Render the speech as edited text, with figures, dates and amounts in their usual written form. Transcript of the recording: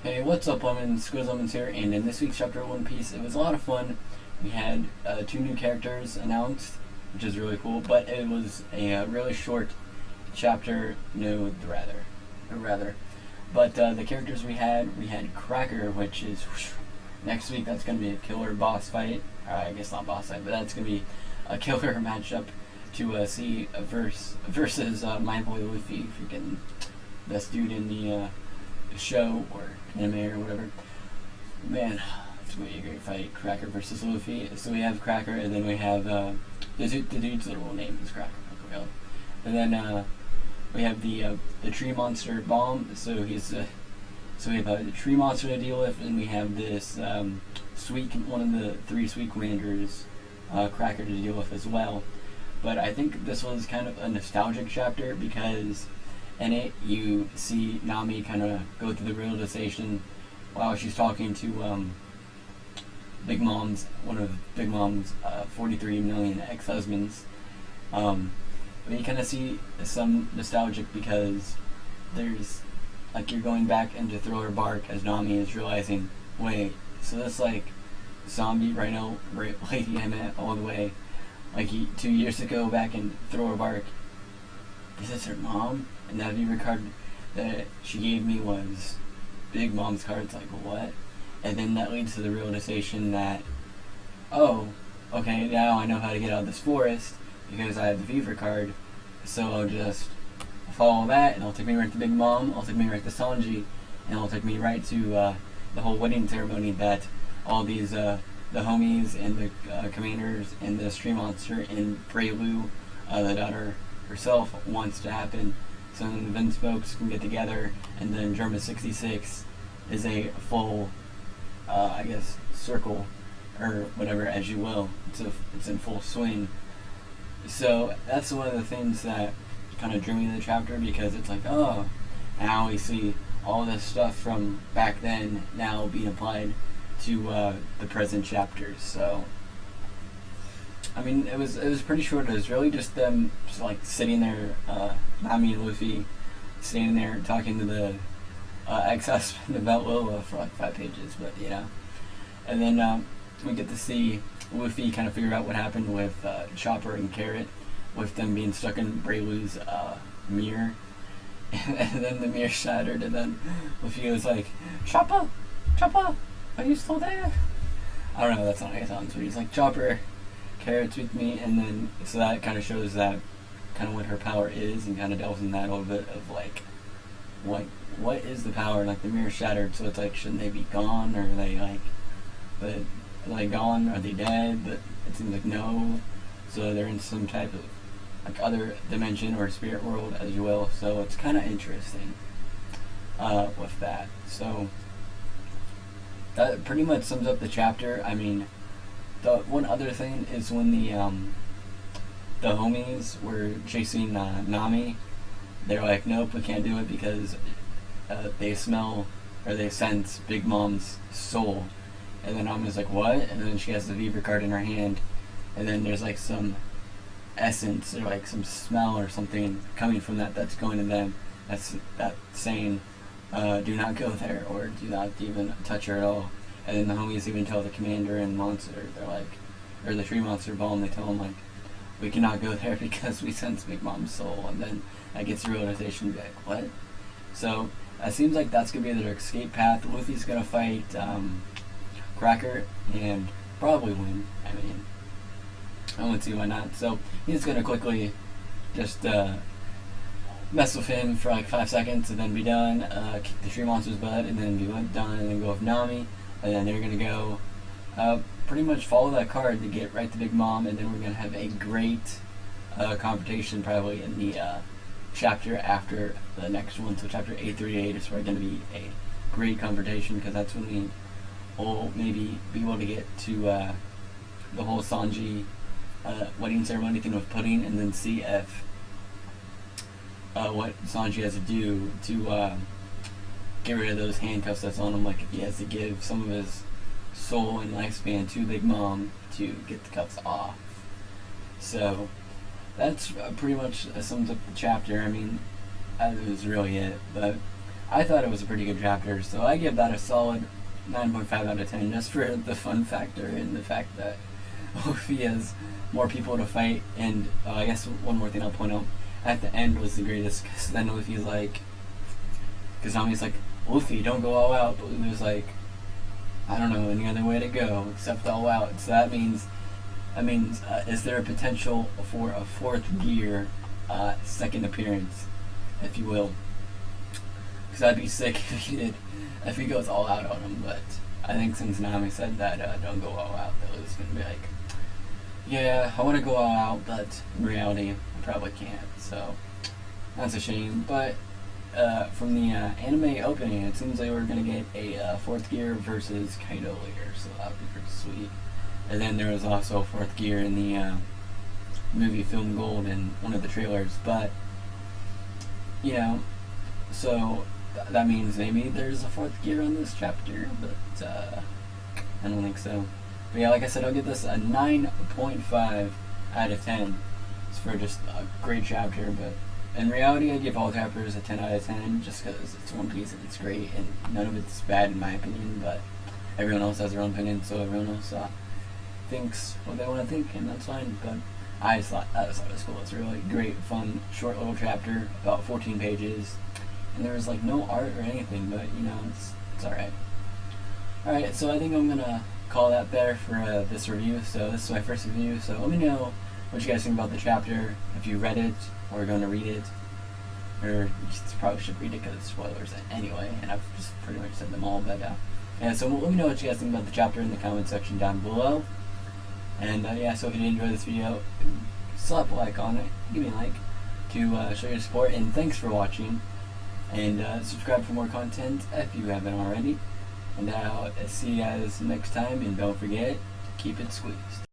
Hey, what's up, Lemons? SquizzyLemons here, and in this week's chapter of One Piece, it was a lot of fun. We had two new characters announced, which is really cool, but it was a really short chapter, rather. But the characters we had Cracker, which is, next week that's going to be a killer boss fight. I guess not boss fight, but that's going to be a killer matchup to see versus my boy Luffy, freaking best dude in the show or anime or whatever. Man, it's gonna be a great fight. Cracker versus Luffy. So we have Cracker, and then we have the dude's literal name is Cracker, really. And then we have the tree monster Bomb. So he's so we have the tree monster to deal with, and we have this one of the three sweet commanders, Cracker, to deal with as well. But I think this was kind of a nostalgic chapter because in it, you see Nami kind of go through the realization while she's talking to Big Mom's, one of Big Mom's 43 million ex-husbands. But you kind of see some nostalgic because there's, like, you're going back into Thriller Bark as Nami is realizing, wait, so this, like, zombie rhino lady I met all the way, like, 2 years ago back in Thriller Bark, is this her mom? And that Viva card that she gave me was Big Mom's card. It's like, what? And then that leads to the realization that, oh, okay, now I know how to get out of this forest because I have the Fever card. So I'll just follow that, and it'll take me right to Big Mom, it'll take me right to Sanji, and it'll take me right to the whole wedding ceremony that all these, the homies and the commanders and the stream monster and Braylu, the daughter herself, wants to happen. So then the Vince folks can get together, and then Germa 66 is a full, I guess, circle, or whatever, as you will. It's in full swing. So that's one of the things that kind of drew me to the chapter, because it's like, oh, now we see all this stuff from back then now being applied to the present chapters. So I mean, it was pretty short. It was really just them just, like, sitting there, Nami and Luffy standing there talking to the ex-husband about Lola for like 5 pages, but you know. And then we get to see Luffy kind of figure out what happened with Chopper and Carrot, with them being stuck in Braylu's mirror. And then the mirror shattered, and then Luffy was like, Chopper, are you still there? I don't know, that's not how he sounds, but he's like, Chopper, Carrot's with me. And then so that kind of shows that kind of what her power is, and kind of delves in that a little bit of like what is the power. Like, the mirror shattered, so it's like, shouldn't they be gone, or are they like gone, are they dead? But it seems like no, so they're in some type of like other dimension or spirit world, as you will. So it's kind of interesting with that. So that pretty much sums up the chapter. I mean, the one other thing is when the homies were chasing Nami, they're like, nope, we can't do it because they smell or they sense Big Mom's soul. And then Nami's like, what? And then she has the Viva card in her hand, and then there's like some essence or like some smell or something coming from that's going to them. That's saying, do not go there, or do not even touch her at all. And then the homies even tell the commander and monster, they're like, or the tree monster Bomb, they tell them like, we cannot go there because we sense Big Mom's soul. And then that gets the realization, like, what? So it seems like that's gonna be their escape path. Luffy's gonna fight Cracker and probably win. I mean, I wouldn't see why not. So he's gonna quickly just mess with him for like 5 seconds and then be done, kick the tree monster's butt, and then be done, and then go with Nami. And then they're going to go pretty much follow that card to get right to Big Mom, and then we're going to have a great confrontation probably in the chapter after the next one. So chapter 838 is probably going to be a great confrontation, because that's when we will maybe be able to get to the whole Sanji wedding ceremony thing with Pudding, and then see if what Sanji has to do to get rid of those handcuffs that's on him, like if he has to give some of his soul and lifespan to Big Mom to get the cuffs off. So that's pretty much sums up the chapter. I mean, that was really it. But I thought it was a pretty good chapter, so I give that a solid 9.5 out of 10, just for the fun factor and the fact that Luffy has more people to fight. And I guess one more thing I'll point out, at the end was the greatest, because then Luffy's like, because Nami's like, Luffy, don't go all out, but Luffy was like, I don't know any other way to go except all out. So that means, is there a potential for a fourth gear second appearance, if you will? Because that'd be sick if he goes all out on him. But I think since Nami said that don't go all out, that was gonna be like, yeah, I want to go all out, but in reality, I probably can't. So that's a shame. But from the anime opening, it seems like we're gonna get a fourth gear versus Kaido later, so that would be pretty sweet. And then there was also fourth gear in the movie Film Gold in one of the trailers. But so that means maybe there's a fourth gear on this chapter, but I don't think so. But yeah, like I said, I'll give this a 9.5 out of 10. It's for just a great chapter, but in reality, I give all chapters a 10 out of 10 just because it's One Piece and it's great, and none of it's bad in my opinion, but everyone else has their own opinion, so everyone else thinks what they want to think, and that's fine. But I just thought it was cool. It's a really great, fun, short little chapter, about 14 pages, and there was like no art or anything, but it's alright. Alright, so I think I'm gonna call that there for this review. So this is my first review, so let me know what you guys think about the chapter, if you read it, or are going to read it, or you probably should read it because it's spoilers anyway, and I've just pretty much said them all, but yeah, so let me know what you guys think about the chapter in the comment section down below. And yeah, so if you did enjoy this video, slap a like on it, give me a like to show your support, and thanks for watching, and subscribe for more content if you haven't already, and I'll see you guys next time, and don't forget to keep it squeezed.